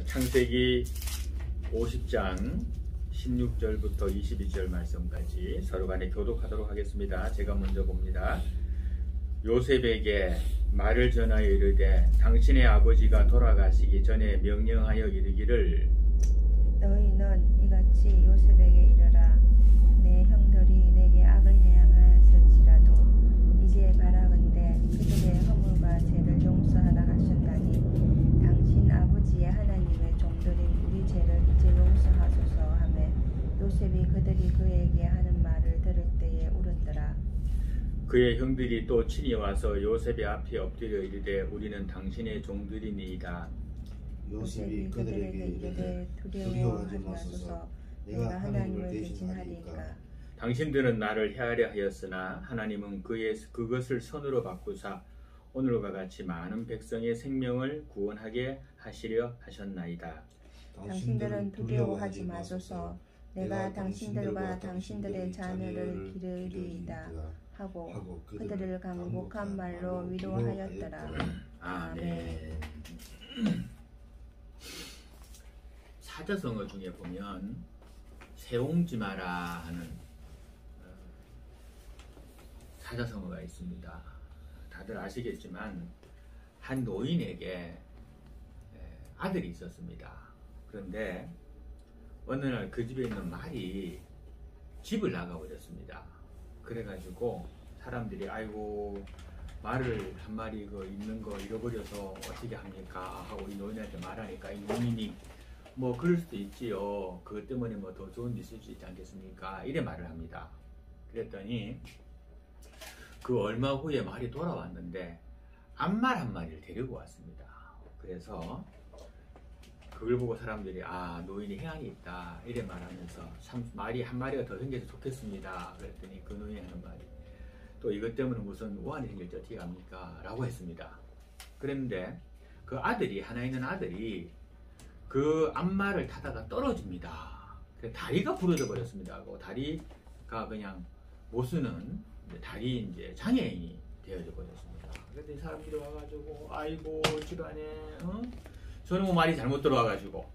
창세기 50장 16절부터 22절 말씀까지 서로 간에 교독하도록 하겠습니다. 제가 먼저 봅니다. 요셉에게 말을 전하여 이르되 당신의 아버지가 돌아가시기 전에 명령하여 이르기를 너희는 이같이 요셉에게 이르라. 내 형들이 내게 악을 행하였을지라도 이제 바라건대 그들의 허물과 죄를 용서하라 하셨나니 당신 아버지의 하나님의 종들인 우리 죄를 이제 용서하소서 하매 요셉이 그들이 그에게 하는 말을 들을 때에 울었더라. 그의 형들이 또 친히 와서 요셉의 앞에 엎드려 이르되 우리는 당신의 종들이니이다. 요셉이 그들에게 이르되 두려워하지 마소서. 내가 하나님을 대신하리이까. 당신들은 나를 해하려 하였으나 하나님은 그것을 선으로 바꾸사 오늘과 같이 많은 백성의 생명을 구원하게 하시려 하셨나이다. 당신들은 두려워하지 마소서. 내가 당신들과 당신들의 자녀를 기르리이다 하고 그들을 강복한 말로 위로하였더라. 아멘. 사자성어 중에 보면 세옹지마라 하는 사자성어가 있습니다. 다들 아시겠지만 한 노인에게 아들이 있었습니다. 그런데 어느 날 그 집에 있는 말이 집을 나가버렸습니다. 그래가지고 사람들이 아이고 말을 한 마리 있는 거 잃어버려서 어떻게 합니까 하고 이 노인한테 말하니까 이 노인이 뭐 그럴 수도 있지요. 그것 때문에 뭐 더 좋은 일 있을 수 있지 않겠습니까? 이래 말을 합니다. 그랬더니 그 얼마 후에 말이 돌아왔는데 암말 한 마리를 데리고 왔습니다. 그래서 그걸 보고 사람들이 아 노인이 해안이 있다 이래 말하면서 말이 한 마리가 더 생겨서 좋겠습니다. 그랬더니 그 노인이 하는 말이 또 이것 때문에 무슨 우환이 생길지 어떻게 합니까? 라고 했습니다. 그랬는데 그 아들이 하나 있는 아들이 그 암말을 타다가 떨어집니다. 다리가 부러져 버렸습니다. 그 다리가 그냥 못 쓰는 다리 이제 장애인이 되어져 버렸습니다. 그랬더니 사람들이 와가지고 아이고 집안에 저는 뭐 말이 잘못 들어와가지고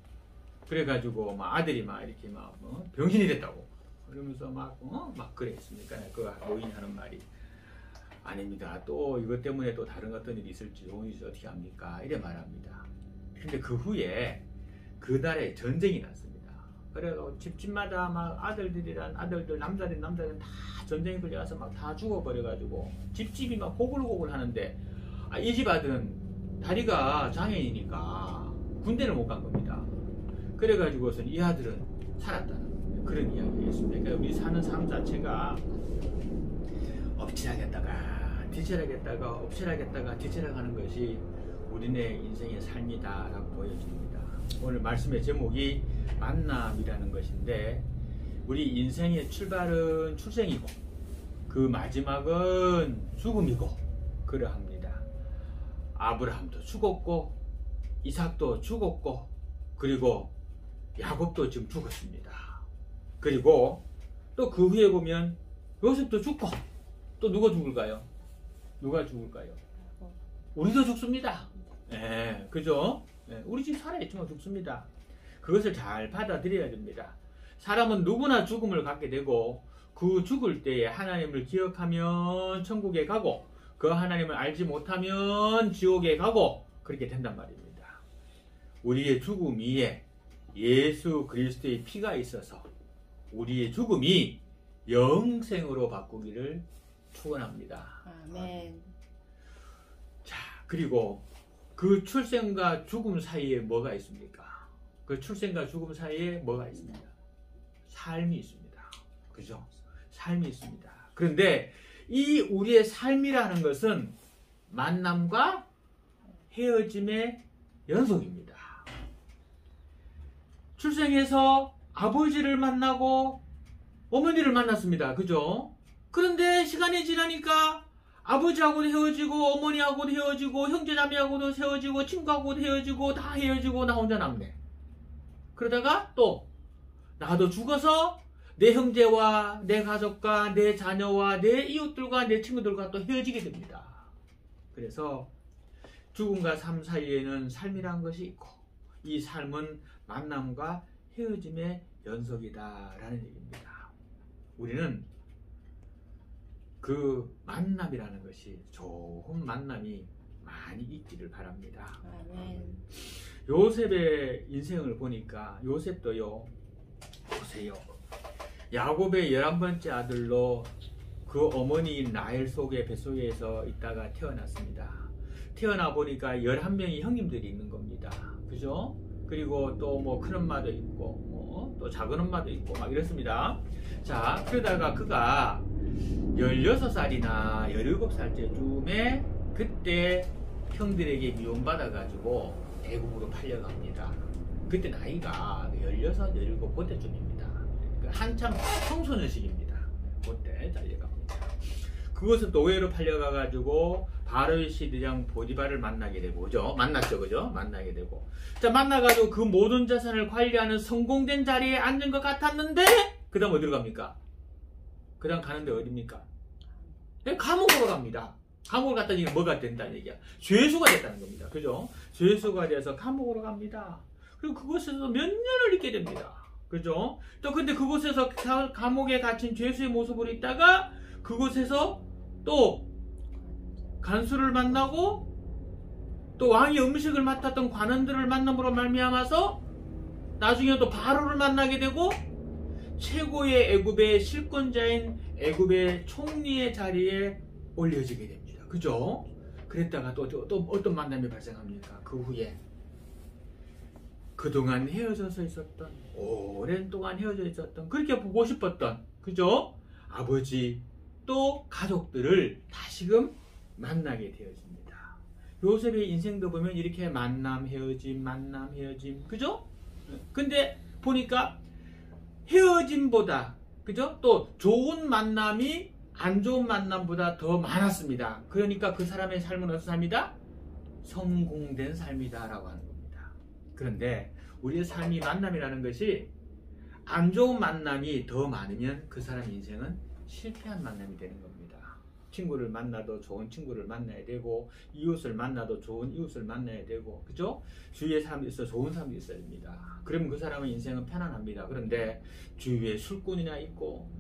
그래가지고 막 아들이 막 이렇게 막 병신이 됐다고 그러면서 막 그랬습니까? 그 노인이 하는 말이 아닙니다. 또 이것 때문에 또 다른 어떤 일이 있을지 좋은 일이 어떻게 합니까? 이래 말합니다. 근데 그 후에 그날에 전쟁이 났습니다. 그래서 집집마다 막 아들들이란 아들들 남자들은 다 전쟁에 걸려가서 막 다 죽어버려가지고 집집이 막 고글고글 하는데 이 집 아들은 다리가 장애인이니까 군대를 못 간 겁니다. 그래가지고선 이 아들은 살았다는 그런 이야기였습니다. 그러니까 우리 사는 삶 자체가 엎치락했다가 뒤치락했다가 엎치락했다가 뒤치락하는 것이 우리네 인생의 삶이다라고 보여집니다. 오늘 말씀의 제목이 만남이라는 것인데 우리 인생의 출발은 출생이고 그 마지막은 죽음이고 그러합니다. 아브라함도 죽었고 이삭도 죽었고 그리고 야곱도 지금 죽었습니다. 그리고 또 그 후에 보면 요셉도 죽고 또 누가 죽을까요? 누가 죽을까요? 우리도 죽습니다. 예, 그죠? 예, 우리 집 살아있지만 죽습니다. 그것을 잘 받아들여야 됩니다. 사람은 누구나 죽음을 갖게 되고 그 죽을 때에 하나님을 기억하면 천국에 가고 그 하나님을 알지 못하면 지옥에 가고 그렇게 된단 말입니다. 우리의 죽음 위에 예수 그리스도의 피가 있어서 우리의 죽음이 영생으로 바꾸기를 축원합니다. 아멘. 자, 그리고 그 출생과 죽음 사이에 뭐가 있습니까? 그 출생과 죽음 사이에 뭐가 있습니다? 삶이 있습니다. 그죠? 삶이 있습니다. 그런데 이 우리의 삶이라는 것은 만남과 헤어짐의 연속입니다. 출생해서 아버지를 만나고 어머니를 만났습니다. 그죠? 그런데 시간이 지나니까 아버지하고도 헤어지고 어머니하고도 헤어지고 형제자매하고도 헤어지고 친구하고도 헤어지고 다 헤어지고 나 혼자 남네. 그러다가 또 나도 죽어서 내 형제와 내 가족과 내 자녀와 내 이웃들과 내 친구들과 또 헤어지게 됩니다. 그래서 죽음과 삶 사이에는 삶이라는 것이 있고 이 삶은 만남과 헤어짐의 연속이다라는 얘기입니다. 우리는 그 만남이라는 것이 좋은 만남이 많이 있기를 바랍니다. 아멘. 요셉의 인생을 보니까 요셉도요, 보세요. 야곱의 11번째 아들로 그 어머니인 라헬 속의 뱃속에서 있다가 태어났습니다. 태어나 보니까 11명의 형님들이 있는 겁니다. 그죠? 그리고 또 뭐 큰 엄마도 있고 뭐 또 작은 엄마도 있고 막 이렇습니다. 자, 그러다가 그가 16살이나 17살쯤에 그때 형들에게 미움받아 가지고 애국으로 팔려갑니다. 그때 나이가 16, 17 그때쯤입니다. 한참 청소년 시기입니다. 그때 달려갑니다. 그것을 노예로 팔려가 가지고 바로의 시대장 보디발을 만나게 되고죠. 만났죠, 그죠? 만나게 되고. 자, 만나가지고 그 모든 자산을 관리하는 성공된 자리에 앉은 것 같았는데, 그 다음 어디로 갑니까? 그 다음 가는데 어디입니까? 네, 감옥으로 갑니다. 감옥을 갔다니 뭐가 된다는 얘기야? 죄수가 됐다는 겁니다. 그죠? 죄수가 돼서 감옥으로 갑니다. 그리고 그곳에서 몇 년을 있게 됩니다. 그죠? 또 근데 그곳에서 감옥에 갇힌 죄수의 모습으로 있다가 그곳에서 또 간수를 만나고 또 왕의 음식을 맡았던 관원들을 만남으로 말미암아서 나중에 또 바로를 만나게 되고 최고의 애굽의 실권자인 애굽의 총리의 자리에 올려지게 됩니다. 그죠? 그랬다가 또 어떤 만남이 발생합니까? 그 후에 그동안 헤어져서 있었던, 오랜 동안 헤어져 있었던, 그렇게 보고 싶었던, 그죠? 아버지 또 가족들을 다시금 만나게 되어집니다. 요셉의 인생도 보면 이렇게 만남 헤어짐 만남 헤어짐, 그죠? 근데 보니까 헤어짐보다, 그죠? 또 좋은 만남이 안 좋은 만남보다 더 많았습니다. 그러니까 그 사람의 삶은 어떤 삶이다? 성공된 삶이다 라고 하는 겁니다. 그런데 우리의 삶이 만남이라는 것이 안 좋은 만남이 더 많으면 그 사람 인생은 실패한 만남이 되는 겁니다. 친구를 만나도 좋은 친구를 만나야 되고, 이웃을 만나도 좋은 이웃을 만나야 되고, 그죠? 주위에 사람이 있어 좋은 사람이 있어야 됩니다. 그러면 그 사람의 인생은 편안합니다. 그런데 주위에 술꾼이나 있고,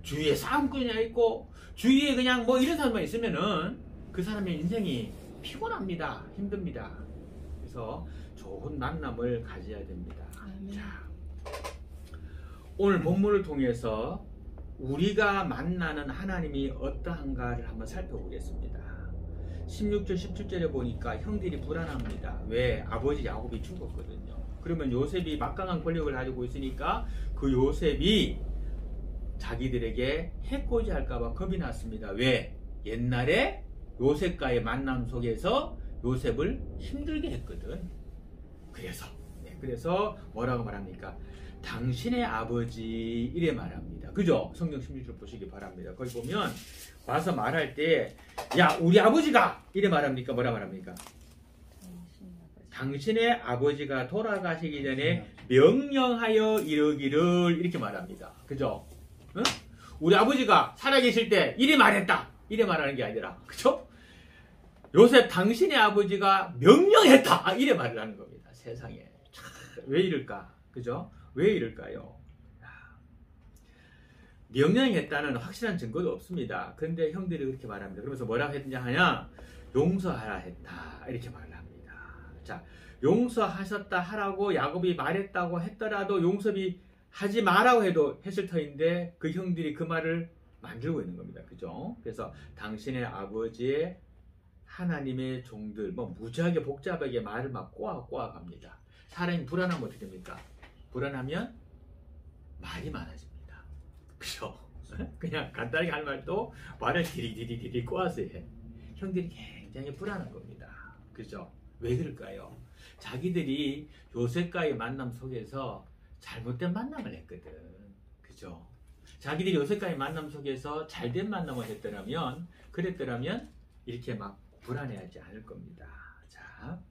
주위에 싸움꾼이나 있고, 주위에 그냥 뭐 이런 사람만 있으면은 그 사람의 인생이 피곤합니다. 힘듭니다. 그래서 좋은 만남을 가져야 됩니다. 자, 오늘 본문을 통해서 우리가 만나는 하나님이 어떠한가를 한번 살펴보겠습니다. 16절 17절에 보니까 형들이 불안합니다. 왜? 아버지 야곱이 죽었거든요. 그러면 요셉이 막강한 권력을 가지고 있으니까 그 요셉이 자기들에게 해코지 할까봐 겁이 났습니다. 왜? 옛날에 요셉과의 만남 속에서 요셉을 힘들게 했거든. 그래서 뭐라고 말합니까? 당신의 아버지 이래 말합니다. 그죠? 성경 16절 보시기 바랍니다. 거기 보면 와서 말할 때 야 우리 아버지가 이래 말합니까? 뭐라 말합니까? 당신의 아버지가 돌아가시기 전에 명령하여 이르기를 이렇게 말합니다. 그죠? 응? 우리 아버지가 살아계실 때 이래 말했다. 이래 말하는 게 아니라, 그죠? 요셉 당신의 아버지가 명령했다. 이래 말을 하는 겁니다. 세상에. 왜 이럴까? 그죠? 왜 이럴까요? 명령했다는 확실한 증거도 없습니다. 그런데 형들이 그렇게 말합니다. 그러면서 뭐라고 했냐? 용서하라 했다. 이렇게 말을 합니다. 자, 용서하셨다 하라고 야곱이 말했다고 했더라도 용섭이 하지 마라고 해도 했을 터인데 그 형들이 그 말을 만들고 있는 겁니다. 그죠? 그래서 당신의 아버지의 하나님의 종들, 뭐 무지하게 복잡하게 말을 막 꼬아 갑니다. 사람이 불안하면 어떻게 됩니까? 불안하면 말이 많아집니다. 그죠? 그냥 간단하게 할 말도 말을 디리디리 꼬아서 해. 형들이 굉장히 불안한 겁니다. 그죠? 왜 그럴까요? 자기들이 요셉과의 만남 속에서 잘못된 만남을 했거든. 그죠? 자기들이 요셉과의 만남 속에서 잘된 만남을 그랬더라면 이렇게 막 불안해하지 않을 겁니다. 자,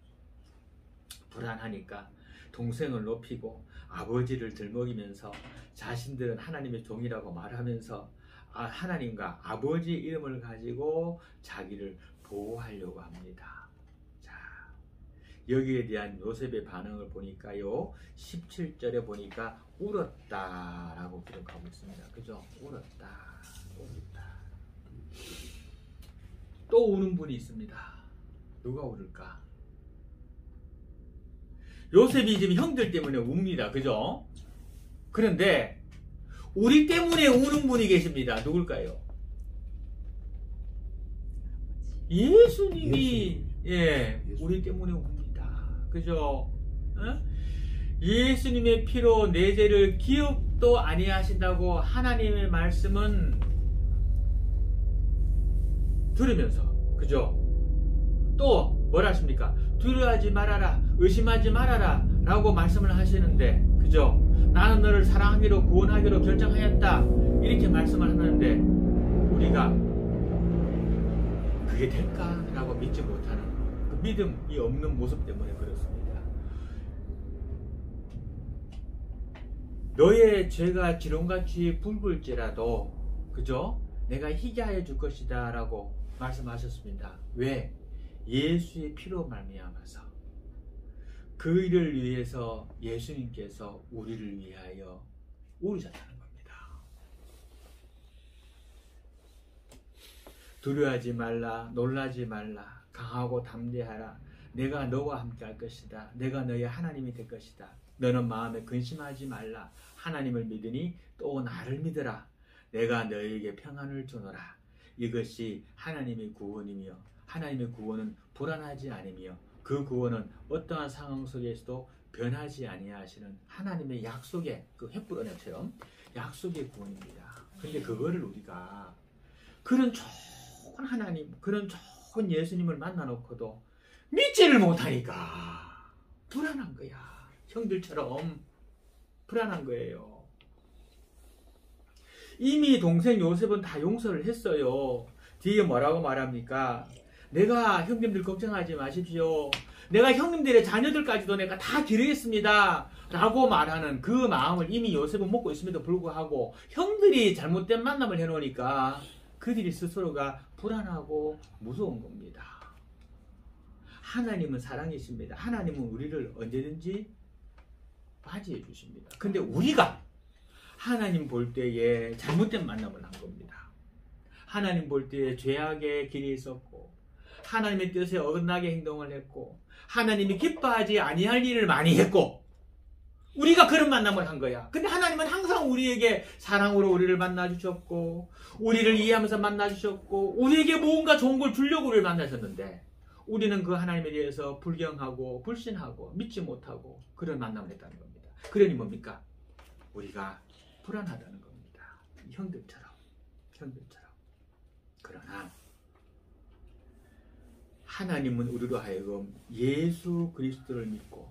불안하니까 동생을 높이고 아버지를 들먹이면서 자신들은 하나님의 종이라고 말하면서 하나님과 아버지 이름을 가지고 자기를 보호하려고 합니다. 자, 여기에 대한 요셉의 반응을 보니까요, 17절에 보니까 울었다라고 기록하고 있습니다. 그죠? 울었다. 또 우는 분이 있습니다. 누가 울을까? 요셉이 지금 형들 때문에 웁니다. 그죠? 그런데 우리 때문에 우는 분이 계십니다. 누굴까요? 예수님이 우리 때문에 웁니다. 그죠? 예수님의 피로 내 죄를 기억도 아니하신다고 하나님의 말씀은 들으면서, 그죠? 또 뭐라 하십니까? 두려워하지 말아라, 의심하지 말아라 라고 말씀을 하시는데, 그죠? 나는 너를 사랑하기로 구원하기로 결정하였다 이렇게 말씀을 하는데, 우리가 그게 될까? 라고 믿지 못하는 그 믿음이 없는 모습 때문에 그렇습니다. 너의 죄가 지름같이 붉을지라도, 그죠? 내가 희게 하여 줄 것이다 라고 말씀하셨습니다. 왜? 예수의 피로 말미암아서 그 일을 위해서 예수님께서 우리를 위하여 울으셨다는 겁니다. 두려워하지 말라, 놀라지 말라, 강하고 담대하라. 내가 너와 함께 할 것이다. 내가 너의 하나님이 될 것이다. 너는 마음에 근심하지 말라. 하나님을 믿으니 또 나를 믿으라. 내가 너에게 평안을 주노라. 이것이 하나님의 구원이며, 하나님의 구원은 불안하지 않으며, 그 구원은 어떠한 상황 속에서도 변하지 아니하시는 하나님의 약속의 그 횃불 언약처럼 약속의 구원입니다. 근데 그거를 우리가 그런 좋은 하나님, 그런 좋은 예수님을 만나놓고도 믿지를 못하니까 불안한 거야. 형들처럼 불안한 거예요. 이미 동생 요셉은 다 용서를 했어요. 뒤에 뭐라고 말합니까? 내가 형님들 걱정하지 마십시오. 내가 형님들의 자녀들까지도 내가 다 기르겠습니다. 라고 말하는 그 마음을 이미 요셉은 먹고 있음에도 불구하고 형들이 잘못된 만남을 해놓으니까 그들이 스스로가 불안하고 무서운 겁니다. 하나님은 사랑이십니다. 하나님은 우리를 언제든지 맞이해 주십니다. 근데 우리가 하나님 볼 때에 잘못된 만남을 한 겁니다. 하나님 볼 때에 죄악의 길이 있었고, 하나님의 뜻에 어긋나게 행동을 했고, 하나님이 기뻐하지 아니할 일을 많이 했고, 우리가 그런 만남을 한 거야. 근데 하나님은 항상 우리에게 사랑으로 우리를 만나주셨고, 우리를 이해하면서 만나주셨고, 우리에게 뭔가 좋은 걸 주려고 우리를 만나셨는데, 우리는 그 하나님에 대해서 불경하고 불신하고 믿지 못하고 그런 만남을 했다는 겁니다. 그러니 뭡니까? 우리가 불안하다는 겁니다. 형들처럼. 그러나 하나님은 우리로 하여금 예수 그리스도를 믿고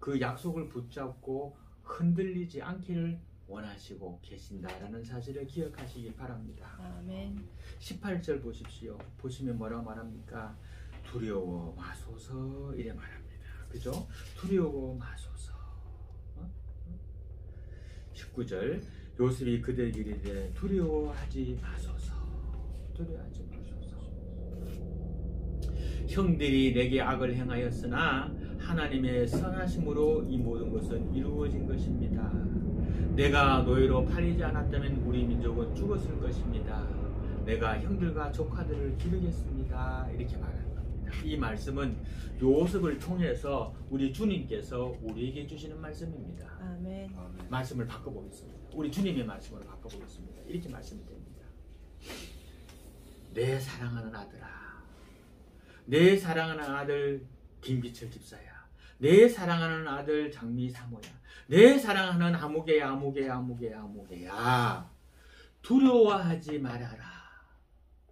그 약속을 붙잡고 흔들리지 않기를 원하시고 계신다라는 사실을 기억하시기 바랍니다. 아멘. 18절 보십시오. 보시면 뭐라고 말합니까? 두려워 마소서 이래 말합니다. 그죠? 두려워 마소서. 19절 요셉이 그들에게 이르되 두려워하지 마소서. 두려워하지 마소서. 형들이 내게 악을 행하였으나 하나님의 선하심으로 이 모든 것은 이루어진 것입니다. 내가 노예로 팔리지 않았다면 우리 민족은 죽었을 것입니다. 내가 형들과 조카들을 기르겠습니다. 이렇게 말합니다. 이 말씀은 요셉을 통해서 우리 주님께서 우리에게 주시는 말씀입니다. 아멘. 말씀을 바꿔보겠습니다. 우리 주님의 말씀으로 바꿔보겠습니다. 이렇게 말씀이 됩니다. 내 사랑하는 아들아, 내 사랑하는 아들 김기철 집사야, 내 사랑하는 아들 장미 사모야, 내 사랑하는 아무개야, 두려워하지 말아라.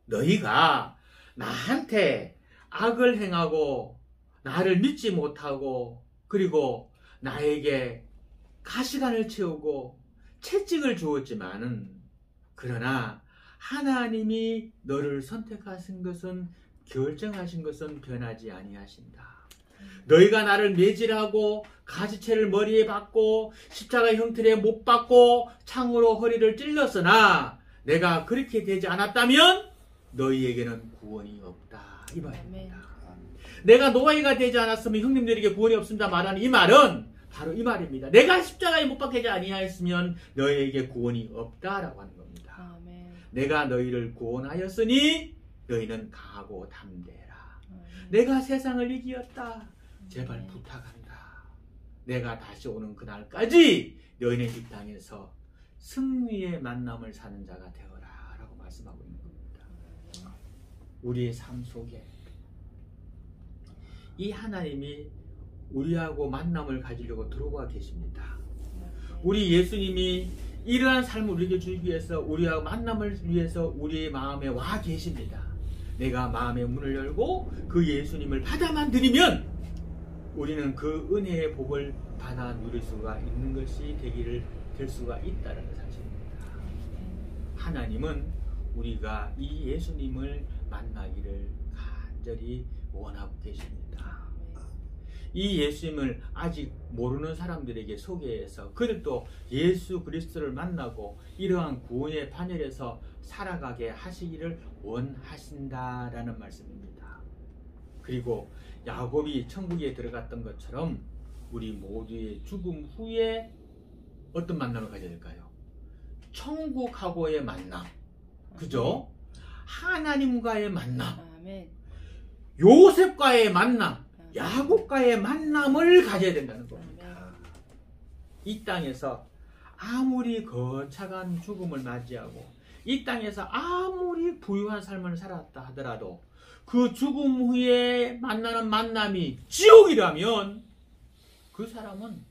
너희가 나한테 악을 행하고 나를 믿지 못하고 그리고 나에게 가시관을 채우고 채찍을 주었지만은, 그러나 하나님이 너를 선택하신 것은, 결정하신 것은 변하지 아니하신다. 너희가 나를 매질하고 가지채를 머리에 박고 십자가 형틀에 못 박고 창으로 허리를 찔렀으나 내가 그렇게 되지 않았다면 너희에게는 구원이 없다. 이 말입니다. 내가 노예가 되지 않았으면 형님들에게 구원이 없습니다 말하는 이 말은 바로 이 말입니다. 내가 십자가에 못 박히지 아니하였으면 너희에게 구원이 없다라고 하는 겁니다. 아멘. 내가 너희를 구원하였으니 너희는 강하고 담대해라. 내가 세상을 이기었다. 제발 부탁한다. 내가 다시 오는 그날까지 너희는 이 땅에서 승리의 만남을 사는 자가 되어라 라고 말씀하고 있는 겁니다. 우리의 삶 속에 이 하나님이 우리하고 만남을 가지려고 들어와 계십니다. 우리 예수님이 이러한 삶을 우리에게 주기 위해서 우리하고 만남을 위해서 우리의 마음에 와 계십니다. 내가 마음의 문을 열고 그 예수님을 받아만 들이면 우리는 그 은혜의 복을 받아 누릴 수가 있는 것이 될 수가 있다는 사실입니다. 하나님은 우리가 이 예수님을 만나기를 간절히 원하고 계십니다. 이 예수님을 아직 모르는 사람들에게 소개해서 그들도 예수 그리스도를 만나고 이러한 구원의 반열에서 살아가게 하시기를 원하신다라는 말씀입니다. 그리고 야곱이 천국에 들어갔던 것처럼 우리 모두의 죽음 후에 어떤 만남을 가져야 될까요? 천국하고의 만남, 그죠? 하나님과의 만남, 요셉과의 만남, 야곱과의 만남을 가져야 된다는 겁니다. 이 땅에서 아무리 거창한 죽음을 맞이하고 이 땅에서 아무리 부유한 삶을 살았다 하더라도 그 죽음 후에 만나는 만남이 지옥이라면 그 사람은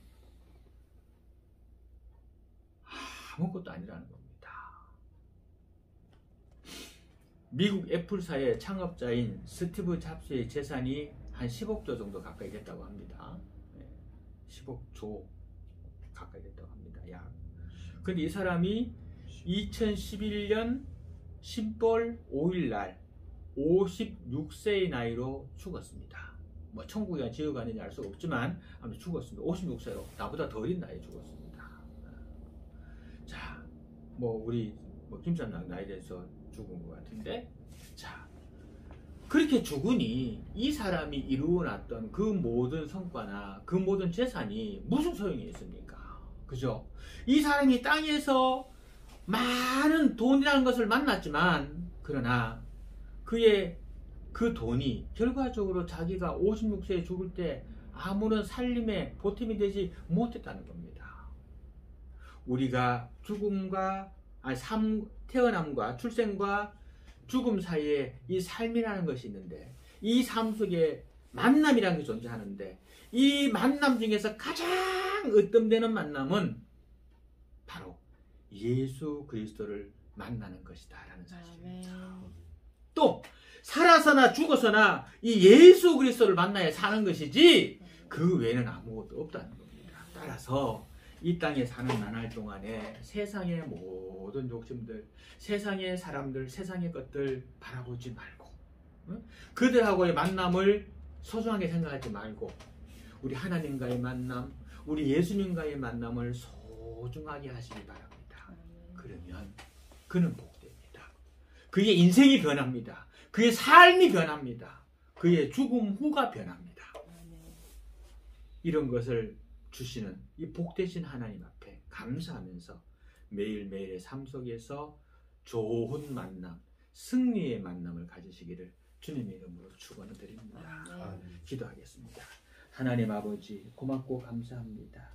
아무것도 아니라는 겁니다. 미국 애플사의 창업자인 스티브 잡스의 재산이 한 10억조 정도 가까이 됐다고 합니다. 10억조 가까이 됐다고 합니다. 약. 근데 이 사람이 2011년 10월 5일 날 56세의 나이로 죽었습니다. 뭐 천국이나 지옥이 아닌지 알 수가 없지만 아무튼 죽었습니다. 56세로 나보다 더 어린 나이에 죽었습니다. 자, 뭐 우리 김선남 나이에 대해서 죽은 것 같은데, 자, 그렇게 죽으니 이 사람이 이루어놨던 그 모든 성과나 그 모든 재산이 무슨 소용이 있습니까? 그죠? 이 사람이 땅에서 많은 돈이라는 것을 만났지만 그러나 그의 그 돈이 결과적으로 자기가 56세에 죽을 때 아무런 살림에 보탬이 되지 못했다는 겁니다. 우리가 죽음과 태어남과 출생과 죽음 사이에 이 삶이라는 것이 있는데 이 삶 속에 만남이라는 게 존재하는데 이 만남 중에서 가장 으뜸되는 만남은 바로 예수 그리스도를 만나는 것이다 라는 사실입니다. 또 살아서나 죽어서나 이 예수 그리스도를 만나야 사는 것이지 그 외에는 아무것도 없다는 겁니다. 따라서 이 땅에 사는 나날 동안에 세상의 모든 욕심들, 세상의 사람들, 세상의 것들 바라보지 말고 그들하고의 만남을 소중하게 생각하지 말고 우리 하나님과의 만남, 우리 예수님과의 만남을 소중하게 하시기 바랍니다. 그러면 그는 복됩니다. 그의 인생이 변합니다. 그의 삶이 변합니다. 그의 죽음 후가 변합니다. 이런 것을 주시는 이 복되신 하나님 앞에 감사하면서 매일매일의 삶 속에서 좋은 만남, 승리의 만남을 가지시기를 주님의 이름으로 축원을 드립니다. 기도하겠습니다. 하나님 아버지 고맙고 감사합니다.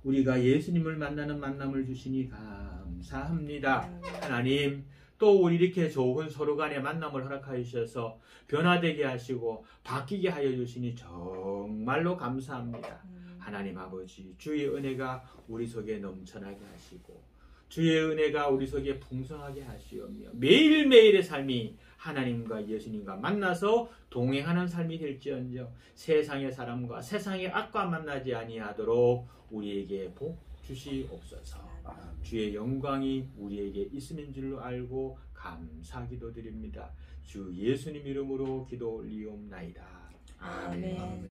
우리가 예수님을 만나는 만남을 주시니 감사합니다. 하나님 또 우리 이렇게 좋은 서로 간의 만남을 허락하여 주셔서 변화되게 하시고 바뀌게 하여 주시니 정말로 감사합니다. 하나님 아버지 주의 은혜가 우리 속에 넘쳐나게 하시고 주의 은혜가 우리 속에 풍성하게 하시오며 매일매일의 삶이 하나님과 예수님과 만나서 동행하는 삶이 될지언정 세상의 사람과 세상의 악과 만나지 아니하도록 우리에게 복 주시옵소서. 주의 영광이 우리에게 있음인 줄로 알고 감사 기도드립니다. 주 예수님 이름으로 기도 올리옵나이다. 아멘.